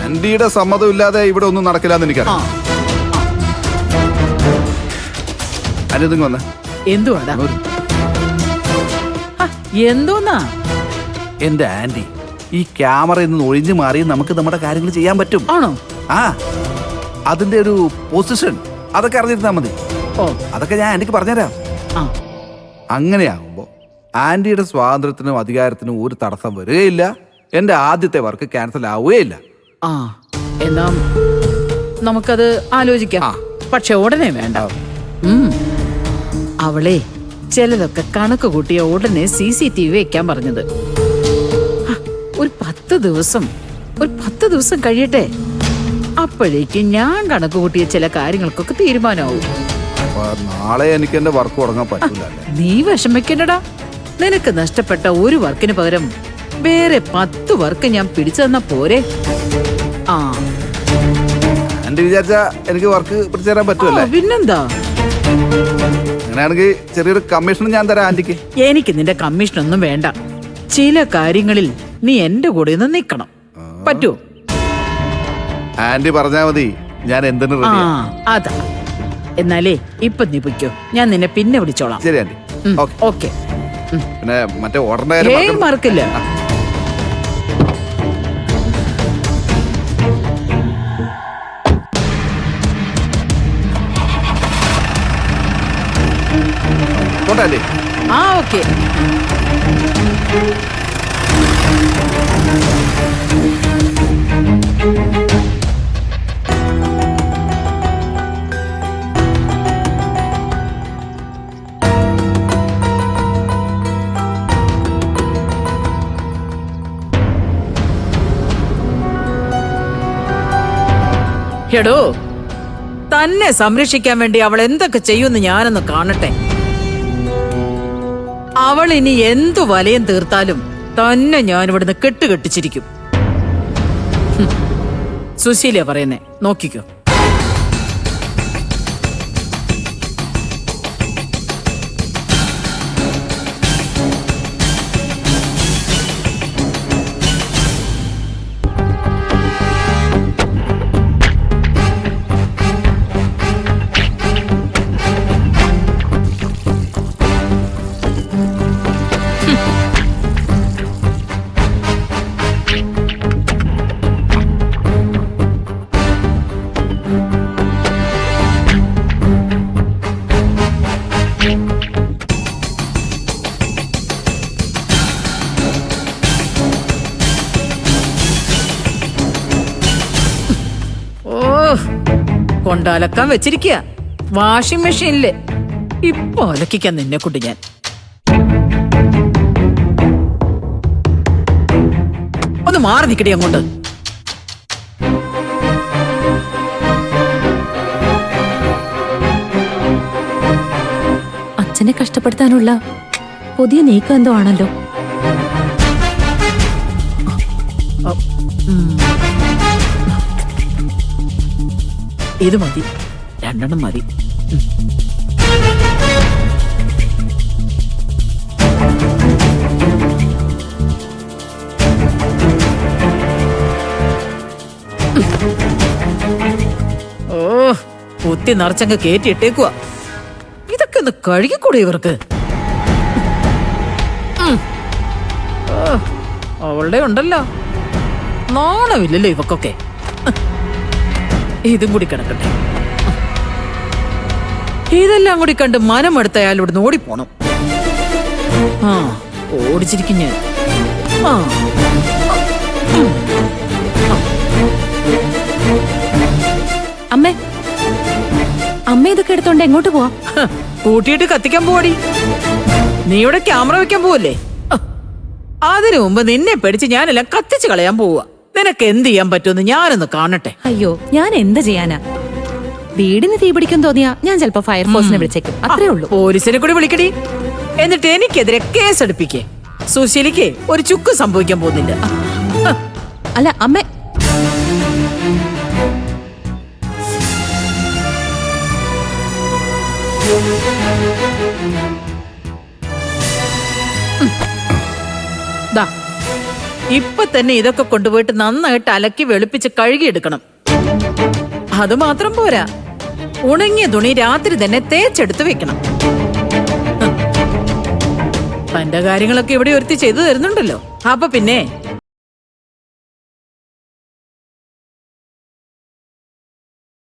ആന്റിയുടെ സമ്മതം ഇല്ലാതെ ഇവിടെ ഒന്നും നടക്കില്ലെന്ന് എനിക്കറിയാം. അനിയത്തിങ് വന്നേ. എന്തുവാടാ? എന്തോന്നാ? എന്റെ ആന്റി, ഈ ക്യാമറയിൽ നിന്ന് ഒഴിഞ്ഞു മാറി നമുക്ക് നമ്മുടെ കാര്യങ്ങൾ ചെയ്യാൻ പറ്റും. ആണോ? ആ, അതിന്റെ ഒരു പൊസിഷൻ അതൊക്കെ അറിഞ്ഞിരുന്നാ മതി. ഓ, അതൊക്കെ ഞാൻ ആന്റിക്ക് പറഞ്ഞുതരാം. അങ്ങനെയാകുമ്പോ ആന്റിയുടെ സ്വാതന്ത്ര്യത്തിനും അധികാരത്തിനും ഒരു തടസ്സം വരികയില്ല. എന്റെ ആദ്യത്തെ വർക്ക് ക്യാൻസൽ ആവുകയില്ല. ആ, എന്നാ നമുക്കത് ആലോചിക്കാം. പക്ഷെ ഉടനെ വേണ്ട. അവളെ ചിലതൊക്കെ കണക്ക് കൂട്ടിയ ഉടനെ CCTV വെക്കാൻ പറഞ്ഞത്. ഒരു 10 ദിവസം കഴിയട്ടെ. അപ്പോഴേക്ക് ഞാൻ കണക്ക് കൂട്ടിയ ചില കാര്യങ്ങൾക്കൊക്കെ തീരുമാനമാവും. നാളെ എനിക്ക് എന്റെ വർക്ക് തുടങ്ങാൻ പറ്റില്ല. നീ വിഷമിക്കണ്ടടാ. നിനക്ക് നഷ്ടപ്പെട്ട ഒരു വർക്കിന് പകരം വേറെ 10 വർക്ക് ഞാൻ പിടിച്ചു തന്നാ പോരെ? ആ, ആന്റി വിചാരിച്ച എനിക്ക് വർക്ക് പിടിച്ചു തരാൻ പറ്റുമല്ലേ? പിന്നെന്താ? അങ്ങനെയാണെങ്കിൽ ചെറിയൊരു കമ്മീഷൻ ഞാൻ തരാം ആന്റിക്ക്. എനിക്ക് നിന്റെ കമ്മീഷൻ ഒന്നും വേണ്ട. ചില കാര്യങ്ങളിൽ നീ എന്റെ കൂടെ ഒന്ന് നിക്കണം. പറ്റുമോ? ആന്റി പറഞ്ഞാ മതി, ഞാൻ എന്തിനു റെഡി. അതാ. എന്നാലേ ഇപ്പൊ നീ പൊയ്ക്കോ, ഞാൻ നിന്നെ പിന്നെ വിളിച്ചോളാം. ശരി ആന്റി. ഓക്കെ. പിന്നെ മറ്റേ ഓർഡറിന്റെ കാര്യം മറക്കില്ല. കൊണ്ടാല്ലേ? ആ, ഓക്കെ. എടോ, തന്നെ സംരക്ഷിക്കാൻ വേണ്ടി അവൾ എന്തൊക്കെ ചെയ്യുമെന്ന് ഞാനൊന്ന് കാണട്ടെ. അവൾ ഇനി എന്തു വലയം തീർത്താലും തന്നെ ഞാൻ ഇവിടുന്ന് കെട്ടുകെട്ടിച്ചിരിക്കും. സുശീല പറയുന്നേ, നോക്കിക്കോ. കൊണ്ടലക്കാൻ വെച്ചിരിക്കുക വാഷിംഗ് മെഷീനില്. ഇപ്പൊ അലക്കിക്കാൻ നിന്നെ കൊണ്ട് ഞാൻ. ഒന്ന് മാറി നിക്കടി അങ്ങോട്ട്. അച്ഛനെ കഷ്ടപ്പെടുത്താനുള്ള പുതിയ നീക്കം എന്തോ ആണല്ലോ. ഇത് മതി, 2 മതി. ഓ, കുത്തി നിറച്ചങ്ങ് കേറ്റിട്ടേക്കുവാ. ഇതൊക്കെ ഒന്ന് കഴുകിക്കൂടെ ഇവർക്ക്? അവളുടെ ഉണ്ടല്ലോ, നാണമില്ലല്ലോ ഇവക്കൊക്കെ. ഇതും കൂടി കിടക്കട്ടെ. ഇതെല്ലാം കൂടി കണ്ട് മനമെടുത്ത അയാൾ ഇവിടുന്ന് ഓടിപ്പോണം. ഓടിച്ചിരിക്കും ഞാൻ. അമ്മ ഇതൊക്കെ എടുത്തോണ്ട് എങ്ങോട്ട് പോവാ? കൂട്ടിയിട്ട് കത്തിക്കാൻ പോവാടി. നീ ഇവിടെ ക്യാമറ വെക്കാൻ പോവല്ലേ? അതിനു മുമ്പ് നിന്നെ പേടിച്ച് ഞാനെല്ലാം കത്തിച്ചു കളയാൻ പോവുക. നിനക്ക് എന്ത് ചെയ്യാൻ പറ്റുമെന്ന് ഞാനൊന്ന് കാണട്ടെ. അയ്യോ, ഞാൻ എന്ത് ചെയ്യാനാ? വീടിന് തീപിടിക്കാൻ തോന്നിയാ ഞാൻ ചിലപ്പോ ഫയർഫോഴ്സിനെ വിളിച്ചേക്കും. അത്രേ ഉള്ളൂ. പോലീസിനെ കൂടി വിളിക്കടി. എന്നിട്ട് എനിക്കെതിരെ കേസെടുപ്പിക്കേ. സുശീലിക്ക് ഒരു ചുക്ക് സംഭവിക്കാൻ പോകുന്നില്ല. അല്ല അമ്മ, ഇപ്പൊ തന്നെ ഇതൊക്കെ കൊണ്ടുപോയിട്ട് നന്നായിട്ട് അലക്കി വെളുപ്പിച്ച് കഴുകിയെടുക്കണം. അത് മാത്രം പോരാ, ഉണങ്ങിയ തുണി രാത്രി തന്നെ തേച്ചെടുത്ത് വെക്കണം. തന്റെ കാര്യങ്ങളൊക്കെ ഇവിടെ ഒരുത്തി ചെയ്തു തരുന്നുണ്ടല്ലോ. അപ്പൊ പിന്നെ